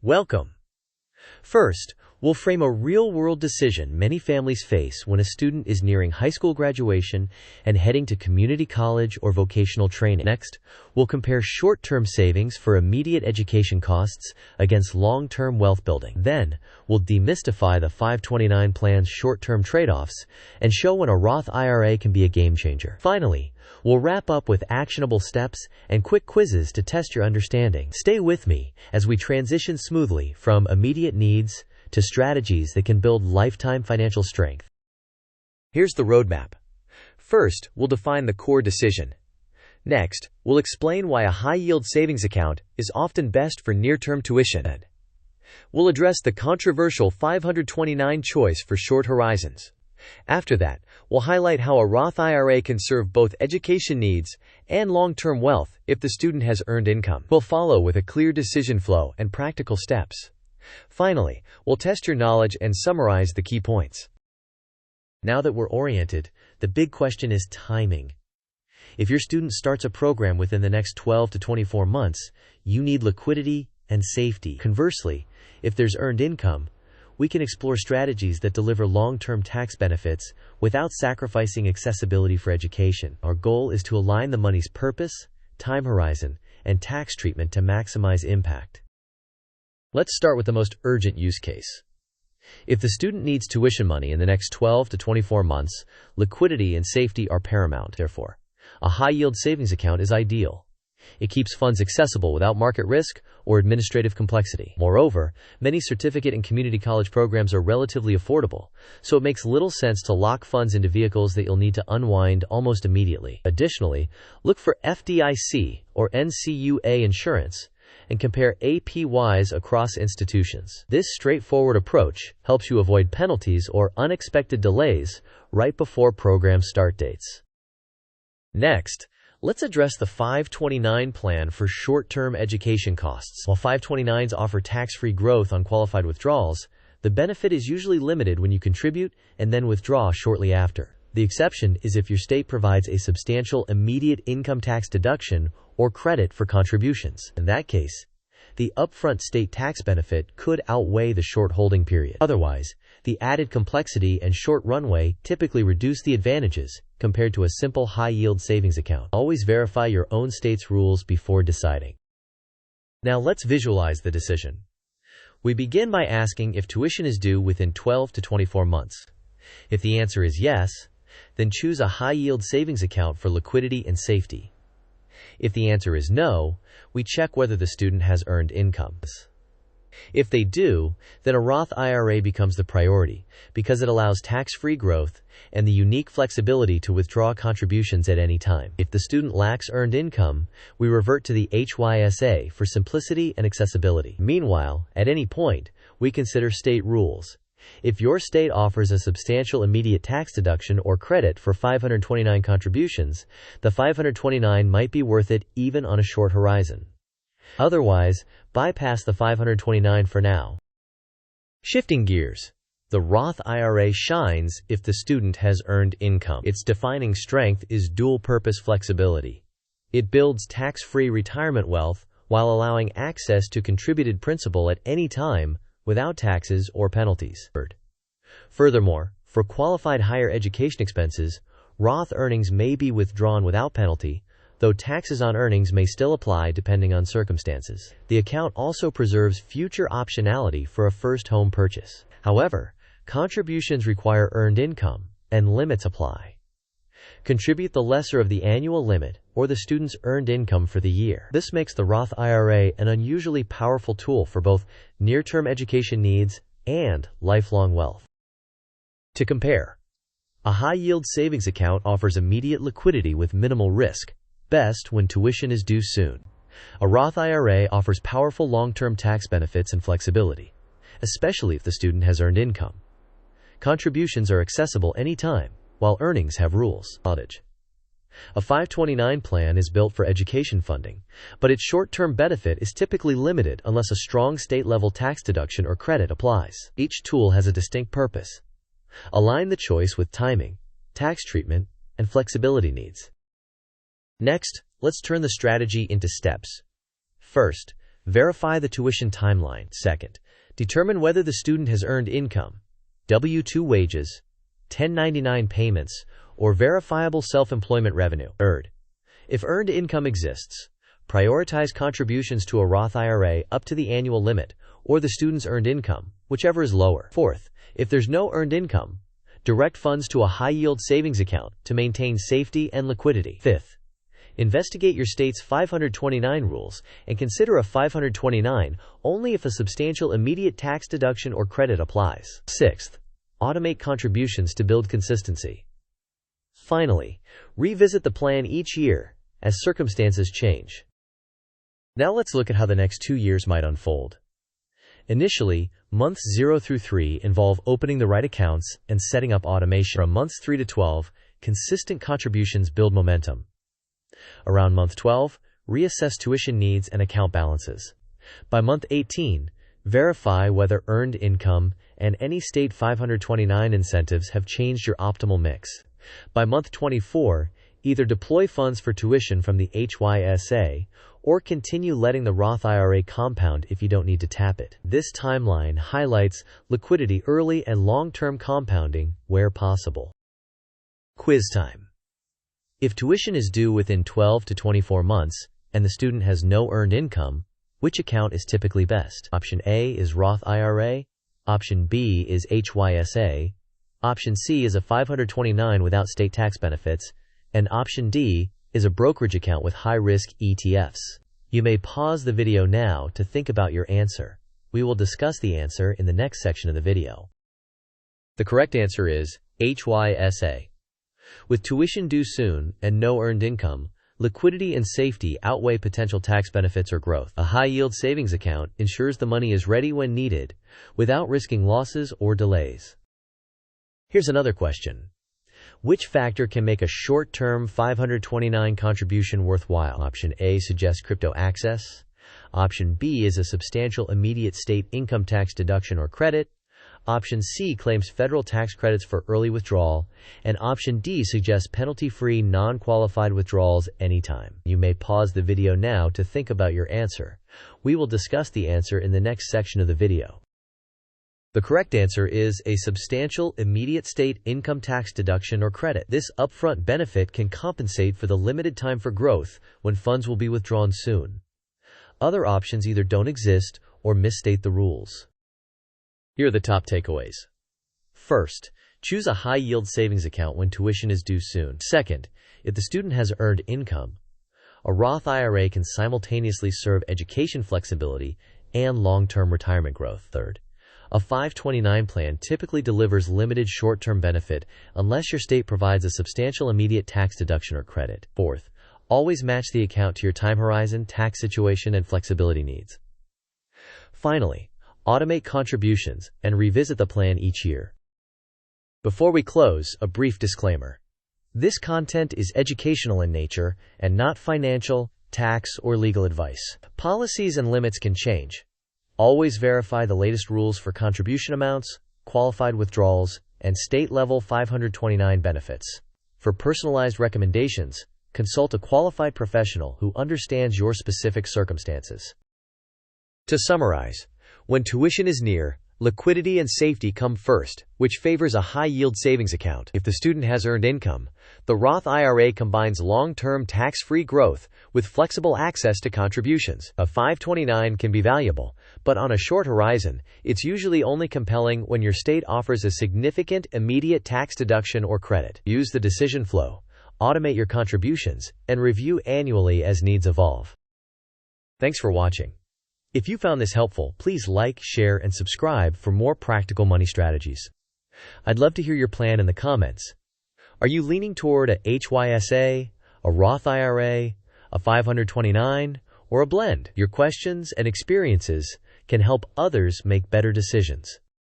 Welcome. First, we'll frame a real-world decision many families face when a student is nearing high school graduation and heading to community college or vocational training. Next, we'll compare short-term savings for immediate education costs against long-term wealth building. Then, we'll demystify the 529 plan's short-term trade-offs and show when a Roth IRA can be a game-changer. Finally, we'll wrap up with actionable steps and quick quizzes to test your understanding. Stay with me as we transition smoothly from immediate needs to strategies that can build lifetime financial strength. Here's the roadmap. First, we'll define the core decision. Next, we'll explain why a high-yield savings account is often best for near-term tuition. We'll address the controversial 529 choice for short horizons. After that, we'll highlight how a Roth IRA can serve both education needs and long-term wealth if the student has earned income. We'll follow with a clear decision flow and practical steps. Finally, we'll test your knowledge and summarize the key points. Now that we're oriented, the big question is timing. If your student starts a program within the next 12 to 24 months, you need liquidity and safety. Conversely, if there's earned income, we can explore strategies that deliver long-term tax benefits without sacrificing accessibility for education. Our goal is to align the money's purpose, time horizon, and tax treatment to maximize impact. Let's start with the most urgent use case. If the student needs tuition money in the next 12 to 24 months, liquidity and safety are paramount. Therefore, a high-yield savings account is ideal. It keeps funds accessible without market risk or administrative complexity. Moreover, many certificate and community college programs are relatively affordable, so it makes little sense to lock funds into vehicles that you'll need to unwind almost immediately. Additionally, look for FDIC or NCUA insurance and compare APYs across institutions. This straightforward approach helps you avoid penalties or unexpected delays right before program start dates. Next, let's address the 529 plan for short-term education costs. While 529s offer tax-free growth on qualified withdrawals, the benefit is usually limited when you contribute and then withdraw shortly after. The exception is if your state provides a substantial immediate income tax deduction or credit for contributions. In that case, the upfront state tax benefit could outweigh the short holding period. Otherwise, the added complexity and short runway typically reduce the advantages compared to a simple high-yield savings account. Always verify your own state's rules before deciding. Now let's visualize the decision. We begin by asking if tuition is due within 12 to 24 months. If the answer is yes, then choose a high-yield savings account for liquidity and safety. If the answer is no, we check whether the student has earned income. If they do, then a Roth IRA becomes the priority because it allows tax-free growth and the unique flexibility to withdraw contributions at any time. If the student lacks earned income, we revert to the HYSA for simplicity and accessibility. Meanwhile, at any point, we consider state rules. If your state offers a substantial immediate tax deduction or credit for 529 contributions, the 529 might be worth it even on a short horizon. Otherwise, bypass the 529 for now. Shifting gears. The Roth IRA shines if the student has earned income. Its defining strength is dual-purpose flexibility. It builds tax-free retirement wealth while allowing access to contributed principal at any time without taxes or penalties. Furthermore, for qualified higher education expenses, Roth earnings may be withdrawn without penalty, though taxes on earnings may still apply depending on circumstances. The account also preserves future optionality for a first home purchase. However, contributions require earned income, and limits apply. Contribute the lesser of the annual limit or the student's earned income for the year. This makes the Roth IRA an unusually powerful tool for both near-term education needs and lifelong wealth. To compare, a high-yield savings account offers immediate liquidity with minimal risk, best when tuition is due soon. A Roth IRA offers powerful long-term tax benefits and flexibility, especially if the student has earned income. Contributions are accessible anytime, while earnings have rules. A 529 plan is built for education funding, but its short-term benefit is typically limited unless a strong state-level tax deduction or credit applies. Each tool has a distinct purpose. Align the choice with timing, tax treatment, and flexibility needs. Next, let's turn the strategy into steps. First, Verify the tuition timeline. Second, determine whether the student has earned income, W-2 wages, 1099 payments, or verifiable self-employment revenue. Third, if earned income exists, prioritize contributions to a Roth IRA up to the annual limit or the student's earned income, whichever is lower. Fourth, if there's no earned income, direct funds to a high-yield savings account to maintain safety and liquidity. Fifth, investigate your state's 529 rules and consider a 529 only if a substantial immediate tax deduction or credit applies. Sixth, automate contributions to build consistency. Finally, revisit the plan each year as circumstances change. Now let's look at how the next 2 years might unfold. Initially, months 0 through 3 involve opening the right accounts and setting up automation. From months 3 to 12, consistent contributions build momentum. Around month 12, reassess tuition needs and account balances. By month 18, verify whether earned income and any state 529 incentives have changed your optimal mix. By month 24, either deploy funds for tuition from the HYSA or continue letting the Roth IRA compound if you don't need to tap it. This timeline highlights liquidity early and long-term compounding where possible. Quiz time. If tuition is due within 12 to 24 months and the student has no earned income, which account is typically best? Option A is Roth IRA, Option B is HYSA, Option C is a 529 without state tax benefits, and Option D is a brokerage account with high-risk ETFs. You may pause the video now to think about your answer. We will discuss the answer in the next section of the video. The correct answer is HYSA. With tuition due soon and no earned income, liquidity and safety outweigh potential tax benefits or growth. A high-yield savings account ensures the money is ready when needed, without risking losses or delays. Here's another question. Which factor can make a short-term 529 contribution worthwhile? Option A suggests crypto access. Option B is a substantial immediate state income tax deduction or credit. Option C claims federal tax credits for early withdrawal. And Option D suggests penalty-free, non-qualified withdrawals anytime. You may pause the video now to think about your answer. We will discuss the answer in the next section of the video. The correct answer is a substantial immediate state income tax deduction or credit. This upfront benefit can compensate for the limited time for growth when funds will be withdrawn soon. Other options either don't exist or misstate the rules. Here are the top takeaways. First, choose a high-yield savings account when tuition is due soon. Second, if the student has earned income, a Roth IRA can simultaneously serve education flexibility and long-term retirement growth. Third, a 529 plan typically delivers limited short-term benefit unless your state provides a substantial immediate tax deduction or credit. Fourth, always match the account to your time horizon, tax situation, and flexibility needs. Finally, automate contributions and revisit the plan each year. Before we close, a brief disclaimer. This content is educational in nature and not financial, tax, or legal advice. Policies and limits can change. Always verify the latest rules for contribution amounts, qualified withdrawals, and state-level 529 benefits. For personalized recommendations, consult a qualified professional who understands your specific circumstances. To summarize, when tuition is near, liquidity and safety come first, which favors a high-yield savings account. If the student has earned income, the Roth IRA combines long-term tax-free growth with flexible access to contributions. A 529 can be valuable, but on a short horizon, it's usually only compelling when your state offers a significant immediate tax deduction or credit. Use the decision flow, automate your contributions, and review annually as needs evolve. Thanks for watching. If you found this helpful, please like, share, and subscribe for more practical money strategies. I'd love to hear your plan in the comments. Are you leaning toward a HYSA, a Roth IRA, a 529, or a blend? Your questions and experiences can help others make better decisions.